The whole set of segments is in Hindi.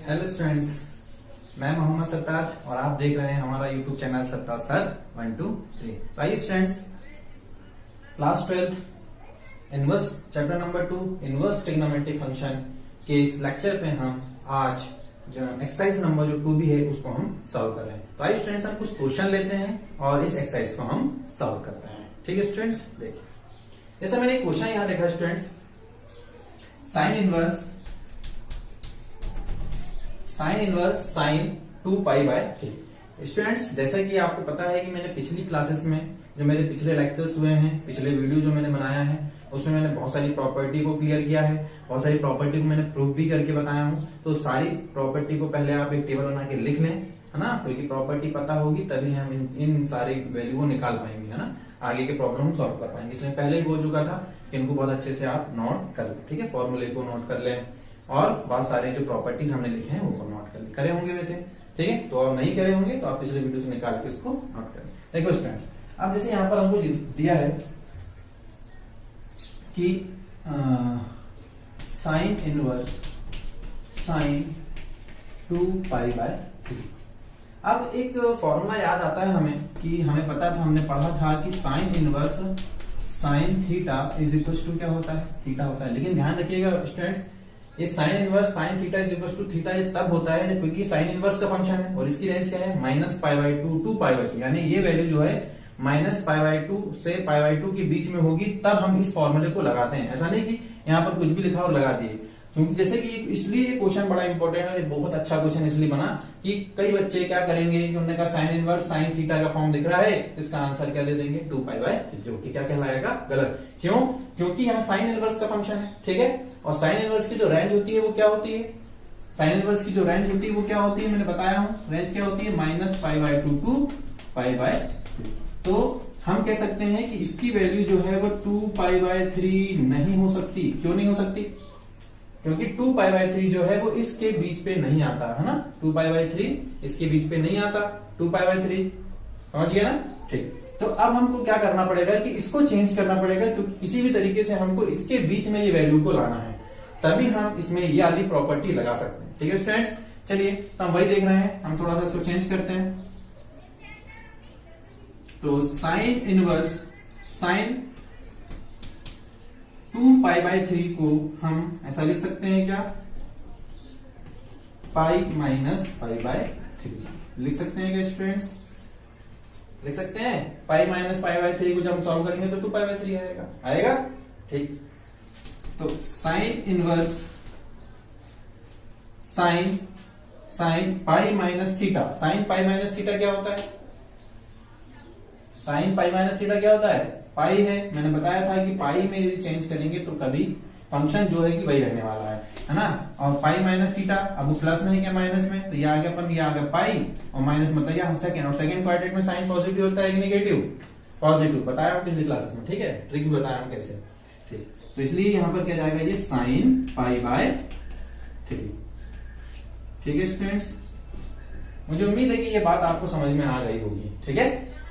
हेलो स्टूडेंट्स, मैं मोहम्मद सरताज और आप देख रहे हैं हमारा यूट्यूब चैनल सरताज सर 1 2 3। तो आइए students, class 12 inverse chapter number 2 inverse trigonometry function के इस लेक्चर पे हम आज जो एक्सरसाइज नंबर जो 2 भी है उसको हम सॉल्व कर रहे हैं। तो आइए स्टूडेंट्स, हम कुछ क्वेश्चन लेते हैं और इस एक्सरसाइज को हम सॉल्व करते हैं। ठीक है स्टूडेंट्स, देखिए जैसे मैंने एक क्वेश्चन यहां देखा students, sign inverse sign 2 pi by 3। Students, जैसा कि आपको पता है कि मैंने पिछली क्लासेस में जो मेरे पिछले लेक्चर्स हुए हैं, पिछले वीडियो जो मैंने बनाया है उसमें मैंने बहुत सारी प्रॉपर्टी को क्लियर किया है, बहुत सारी प्रॉपर्टी को मैंने प्रूफ भी करके बताया हूं। तो सारी प्रॉपर्टी को पहले आप एक टेबल बना के लिख लें, है ना, क्योंकि प्रॉपर्टी पता होगी तभी हम इन सारी वैल्यू को निकाल पाएंगे, है ना, आगे के प्रॉब्लम हम सॉल्व कर पाएंगे। इसलिए पहले ही बोल चुका था कि इनको बहुत अच्छे से आप नोट कर लें। ठीक है, फॉर्मूले को नोट कर लें और बहुत सारे जो प्रॉपर्टीज हमने लिखे हैं वो नोट कर ले। करे होंगे वैसे, ठीक है, तो आप नहीं करे होंगे तो आप पिछले वीडियो से निकाल के इसको नोट करें। देखो स्टूडेंट्स, अब जैसे यहाँ पर हमको दिया है कि sine inverse sign 2 pi by 3। अब एक फॉर्मूला याद आता है हमें कि हमें पता था, हमने पढ़ा था कि sine inverse sine theta is equal to क्या होता है, थीटा होता है। लेकिन ध्यान रखिएगा स्टूडेंट्स, ये sine inverse sine theta is equal to theta ये तब होता है क्योंकि साइन इनवर्स का फंक्शन है और इसकी रेंज क्या है, -π/2 टू π/2, यानी ये वैल्यू जो है -π/2 से π/2 के बीच में होगी, तब हम इस फॉर्मूले को लगाते हैं। ऐसा नहीं कि यहाँ पर कुछ भी लिखा और लगा दिए, क्योंकि जैसे कि इसलिए क्वेश्चन बड़ा इंपॉर्टेंट है, बहुत अच्छा क्वेश्चन इसलिए बना कि कई बच्चे क्या करेंगे कि उन्होंने कहा साइन इनवर्स साइन थीटा का फॉर्म दिख रहा है, इसका आंसर क्या दे देंगे 2π/3, जो कि क्या कहलाएगा गलत। क्यों? क्योंकि यहाँ साइन इनवर्स का फंक्शन है, ठीक है, और साइन इनवर्स की जो रेंज होती है वो क्या होती है, साइन इनवर्स की जो रेंज होती है वो क्या होती है, मैंने बताया हूं रेंज क्या होती है, -π/2 टू π/3। तो हम कह सकते हैं कि इसकी वैल्यू जो है वो 2π/3 नहीं हो सकती। क्यों नहीं हो सकती? क्योंकि 2π/3 जो है वो इसके बीच पे नहीं आता, है ना, 2π/3 इसके बीच पे नहीं आता, 2π/3 समझ गया ना। ठीक, तो अब हमको क्या करना पड़ेगा कि इसको चेंज करना पड़ेगा, क्योंकि किसी भी तरीके से हमको इसके बीच में ये वैल्यू को लाना है, तभी हम इसमें ये वाली प्रॉपर्टी लगा सकते हैं। ठीक है स्टूडेंट्स, चलिए तो हम वही देख रहे हैं, हम थोड़ा सा इसको चेंज करते हैं। तो साइन इनवर्स साइन 2π/3 को हम ऐसा लिख सकते हैं क्या, पाई माइनस π/3 लिख सकते हैं क्या स्टूडेंट्स, लिख सकते हैं। पाई माइनस π/3 को जब हम सॉल्व करेंगे तो 2π/3 आएगा। ठीक, तो sine inverse sine pi minus theta, sine pi minus theta क्या होता है, साइन पाई माइनस थीटा क्या होता है, पाई है। मैंने बताया था कि पाई में यदि चेंज करेंगे तो कभी फंक्शन जो है कि वही रहने वाला है ना। और पाई माइनस थीटा, अब वो प्लस में है क्या माइनस में, तो ये आ गया अपन, ये आ गया पाई और माइनस मतलब यहाँ सेकंड, और सेकंड क्वाड्रेंट में साइन पॉजिटिव होता है कि नेगेटिव, पॉजिटिव, बताया हूं पिछली क्लासेस में, ठीक है, ट्रिक भी बताया हूं कैसे। ठीक, तो इसलिए यहाँ पर क्या जाएगा, ये साइन π/3। ठीक है स्टूडेंट्स, मुझे उम्मीद है कि ये बात आपको समझ में आ गई होगी। ठीक है,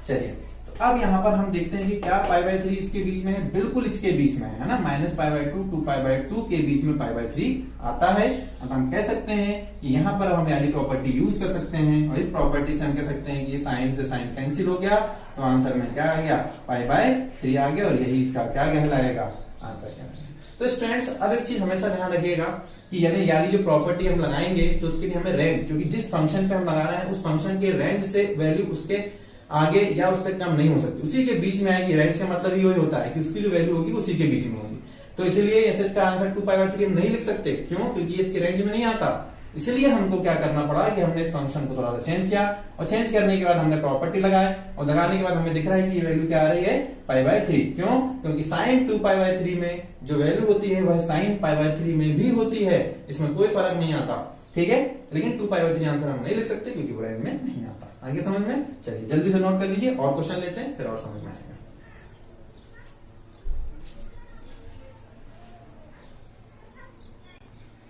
चलिए तो अब यहाँ पर हम देखते हैं कि क्या π/3 इसके बीच में है, बिल्कुल इसके बीच में है ना, -π/2 टू π/2 के बीच में π/3 आता है। अब हम कह सकते हैं कि यहाँ पर हम वाली प्रॉपर्टी यूज कर सकते हैं, और इस प्रॉपर्टी से हम कह सकते हैं कि ये साइन से साइन कैंसिल हो गया, तो आंसर में क्या आ गया, π/3 आ गया, और यही इसका क्या कहलाएगा, आंसर कहलाएगा। तो स्टूडेंट्स, अब एक चीज हमेशा ध्यान रखिएगा कि यानी जो प्रॉपर्टी हम लगाएंगे तो उसके लिए हमें रेंज, क्योंकि जिस फंक्शन पे हम लगा रहे हैं उस फंक्शन के रेंज से वैल्यू उसके आगे या उससे कम नहीं हो सकती, उसी के बीच में आएगी। रेंज का मतलब ही वही होता है कि उसकी जो वैल्यू होगी उसी के बीच में होगी। तो इसीलिए एसएस का आंसर 2π/3 हम नहीं लिख सकते। क्यों? क्योंकि इसके रेंज में नहीं आता। इसलिए हमको क्या करना पड़ा कि हमने इस फंक्शन को थोड़ा सा चेंज किया, और चेंज करने के बाद हमने प्रॉपर्टी लगाए, और लगाने के बाद हमें दिख रहा है कि ये वैल्यू क्या आ रही है, π/3। क्यों? क्योंकि साइन 2π/3 में जो वैल्यू होती है वह साइन π/3 में भी होती है, इसमें कोई फर्क नहीं आता। ठीक है, लेकिन 2π/3 आंसर हम नहीं लिख सकते क्योंकि वो रेंज में नहीं आता। आगे समझ में? चलिए जल्दी से नोट कर लीजिए, और क्वेश्चन लेते हैं, फिर और समझ में आएगा।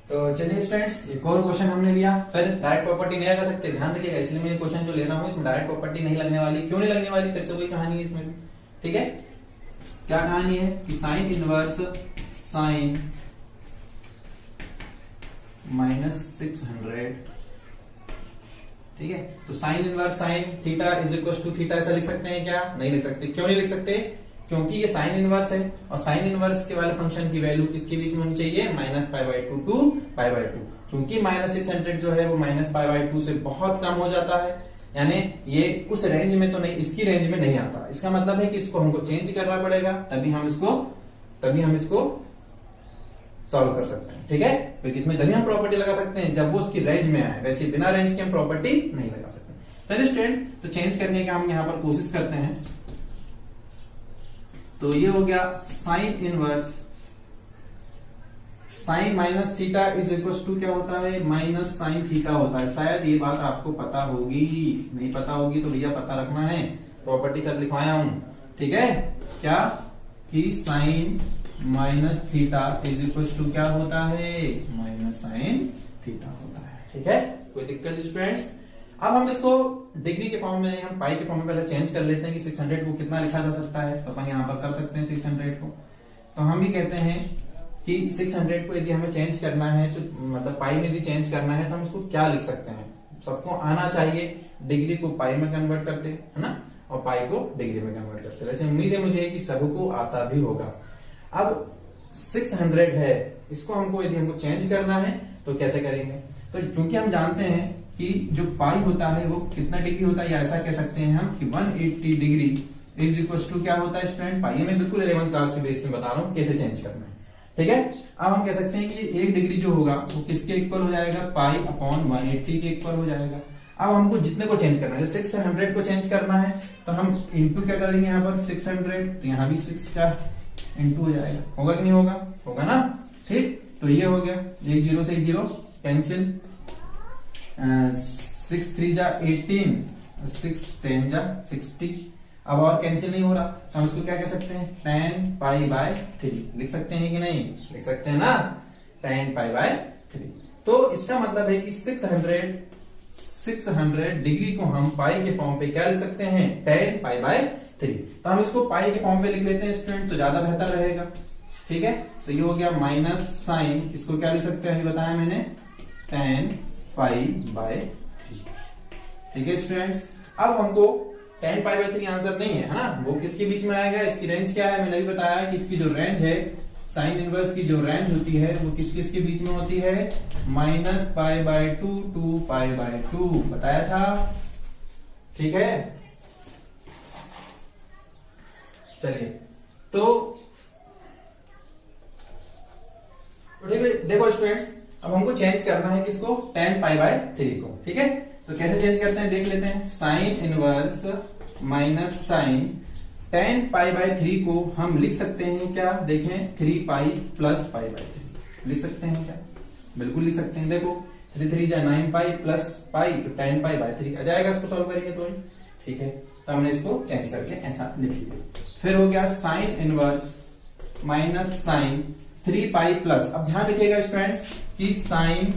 तो चलिए स्टूडेंट्स, एक और क्वेश्चन हमने लिया, फिर डायरेक्ट प्रॉपर्टी नहीं लगा सकते, ध्यान रखिएगा। इसलिए मैं ये क्वेश्चन जो ले रहा हूं इसमें डायरेक्ट प्रॉपर्टी नहीं लगने वाली। क्यों नहीं लगने वाली? फिर से वही कहानी है इसमें। ठीक है, क्या कहानी है कि साइन इनवर्स साइन -600, ठीक है। तो sine inverse sine theta is equal to theta ऐसा लिख सकते हैं क्या? नहीं लिख सकते। क्यों नहीं लिख सकते? क्योंकि ये साइन इनवर्स है और साइन इनवर्स के वाले फंक्शन की वैल्यू किसके बीच में होनी चाहिए? -π/2 टू π/2। क्योंकि -600 जो है वो -π/2 से बहुत कम हो जाता है, यानी ये उस रेंज में तो नहीं, इसकी रेंज में नहीं आता। इसका मतलब है कि इसको हमको चेंज करना पड़ेगा, तभी हम इसको सॉल्व कर सकते हैं, ठीक है। क्योंकि इसमें तभी हम प्रॉपर्टी लगा सकते हैं जब वो उसकी रेंज में आए, वैसे बिना रेंज के हम प्रॉपर्टी नहीं लगा सकते। चलिए स्टूडेंट, तो चेंज करने का हम यहाँ पर कोशिश करते हैं। तो ये हो गया sine inverse sine minus theta is equal to क्या होता है? माइनस साइन थीटा होता है। शायद ये बात आपको पता होगी, नहीं पता होगी तो भैया पता रखना है, प्रॉपर्टी सब लिखवाया हूं, ठीक है। क्या कि sine minus theta is equal to क्या होता है? माइनस साइन थीटा होता है, ठीक है। कोई दिक्कत स्टूडेंट्स? अब हम इसको डिग्री के फॉर्म में, हम पाई के फॉर्म में पहले चेंज कर लेते हैं कि 600 को कितना लिखा जा सकता है। तो अपन यहाँ पर कर सकते हैं 600 को। तो हम भी कहते हैं कि 600 को यदि हमें चेंज करना है, तो मतलब पाई में यदि चेंज करना है तो हम इसको क्या लिख सकते हैं? सबको आना चाहिए, डिग्री को पाई में कन्वर्ट करते हैं, है ना, और पाई को डिग्री में कन्वर्ट करते हैं। वैसे उम्मीद है मुझे कि सबको आता भी होगा। अब 600 है, इसको हमको यदि हमको चेंज करना है तो कैसे करेंगे? तो चूंकि हम जानते हैं कि जो पाई होता है वो कितना डिग्री होता है, या ऐसा कह सकते हैं हम कि 180 डिग्री इज इक्वल टू क्या होता है स्टूडेंट? पाई। मैं बिल्कुल 11th क्लास के बेस में बता रहा हूँ कैसे चेंज करना है, ठीक है। अब हम कह सकते हैं कि 1 डिग्री जो होगा वो किसके इक्वल हो जाएगा? पाई अपॉन 180 के इक्वल हो जाएगा। अब हमको जितने को चेंज करना है, 600 को चेंज करना है तो हम इंटू क्या करेंगे यहाँ पर? 600, तो यहाँ भी 6 का इंटू हो जाएगा। होगा कि नहीं होगा? होगा ना, ठीक। तो ये हो गया, 1 0 से 1 0 कैंसिल, 6 3 जा 18, 6 10 जा 60। अब और कैंसिल नहीं हो रहा तो हम इसको क्या कह सकते हैं? 10π/3 लिख सकते हैं कि नहीं? लिख सकते हैं ना, 10π/3। तो इसका मतलब है कि 600 डिग्री को हम पाई के फॉर्म पे क्या लिख सकते हैं? 10π/3। तो हम इसको पाई के फॉर्म पे लिख लेते हैं स्टूडेंट, तो ज्यादा बेहतर रहेगा, ठीक है। तो ये हो गया माइनस साइन, इसको क्या लिख सकते हैं? बताया मैंने, 10π/3, ठीक है स्टूडेंट्स। अब हमको 10π/3 आंसर नहीं है ना, वो किसके बीच में आएगा? इसकी रेंज क्या है? मैंने भी बताया कि इसकी जो रेंज है, साइन इनवर्स की जो रेंज होती है वो किसके बीच में होती है? -π/2 टू π/2 बताया था, ठीक है। चलिए, तो देखो स्टूडेंट्स, अब हमको चेंज करना है किसको? 10π/3 को, ठीक है। तो कैसे चेंज करते हैं देख लेते हैं। साइन इनवर्स माइनस साइन 10π/3 को हम लिख सकते हैं क्या? देखें, 3π + π/3 लिख सकते हैं क्या? बिल्कुल लिख सकते हैं। देखो 3 3 जा 9π + π, तो 10π/3 आ जाएगा। इसको सॉल्व करेंगे तो, ठीक है। तो हमने इसको चेंज करके ऐसा लिख लिया। फिर हो गया साइन इनवर्स माइनस साइन 3π+, अब ध्यान रखिएगा स्टूडेंट्स कि साइन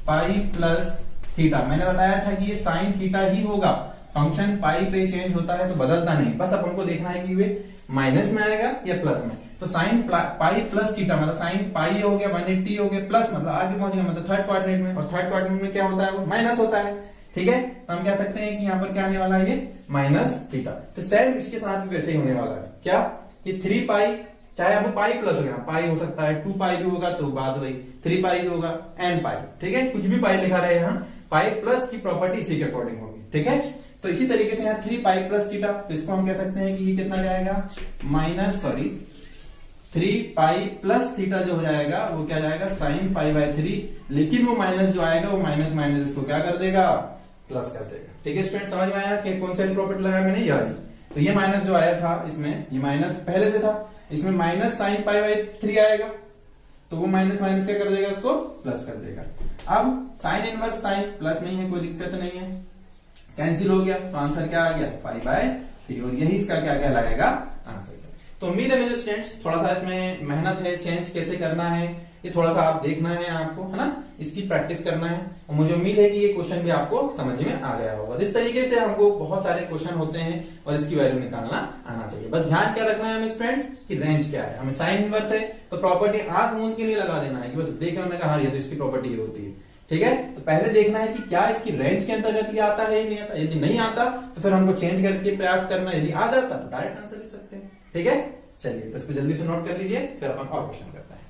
पाई प्लस थीटा, मैंने बताया था कि ये साइन थीटा ही होगा, फंक्शन पाई पे चेंज होता है तो बदलता नहीं। बस अब हमको देखना है कि वे माइनस में आएगा या प्लस में। तो साइन पाई प्लस थीटा मतलब साइन पाई हो गया 180 हो गया, प्लस मतलब आगे पहुंच गया, मतलब थर्ड क्वाड्रेंट में, और थर्ड क्वाड्रेंट में क्या होता है? वो माइनस होता है, ठीक है। तो हम कह सकते हैं कि यहाँ पर क्या आने वाला है? ये माइनस थीटा। तो सेम इसके साथ भी वैसे ही होने वाला है, क्या कि 3π, चाहे अब पाई प्लस हो, पाई हो सकता है, 2π भी होगा तो बात वही, 3π भी होगा, nπ, ठीक है। कुछ भी पाई लिखा रहे यहाँ, पाई प्लस की प्रॉपर्टी इसी के अकॉर्डिंग होगी, ठीक है। तो इसी तरीके से यहाँ 3π + थीटा, तो इसको हम कह सकते हैं कि ये कितना जाएगा? 3π + थीटा जो हो जाएगा वो क्या जाएगा? sin π/3, लेकिन वो माइनस जो आएगा वो माइनस माइनस इसको क्या कर देगा? प्लस कर देगा, ठीक है स्टूडेंट। समझ में आया कि कौन सी प्रॉपर्टी लगाया मैंने? ये वाली। तो ये माइनस जो आया था इसमें, ये माइनस पहले से था, इसमें माइनस sin π/3 आएगा, तो वो माइनस माइनस क्या कर देगा? उसको प्लस कर देगा। अब साइन इनवर्स साइन प्लस नहीं है, कोई दिक्कत नहीं है, कैंसिल हो गया, तो आंसर क्या आ गया? π/3, और यही इसका क्या कहलाएगा? आंसर। तो उम्मीद है मेरे स्टूडेंट्स, थोड़ा सा इसमें मेहनत है, चेंज कैसे करना है ये थोड़ा सा आप देखना है आपको, है ना। इसकी प्रैक्टिस करना है और मुझे उम्मीद है कि ये क्वेश्चन भी आपको समझ में आ गया होगा। इस तरीके से हमको बहुत सारे क्वेश्चन होते हैं और इसकी वैल्यू निकालना आना चाहिए। बस ध्यान क्या रखना है हमें स्टूडेंट्स कि रेंज क्या है। हमें साइन इनवर्स है तो प्रॉपर्टी आंख मूंद के लिए लगा देना है कि बस देखे हमने कहा ये तो इसकी प्रॉपर्टी ये होती है, ठीक है। तो पहले देखना है कि क्या इसकी रेंज के अंतर्गत ये आता है या नहीं आता। यदि नहीं आता तो फिर हमको चेंज करके प्रयास करना, यदि आ जाता तो डायरेक्ट आंसर लिख सकते हैं, ठीक है। चलिए तो इसको जल्दी से नोट कर लीजिए, फिर अपन और क्वेश्चन करते हैं।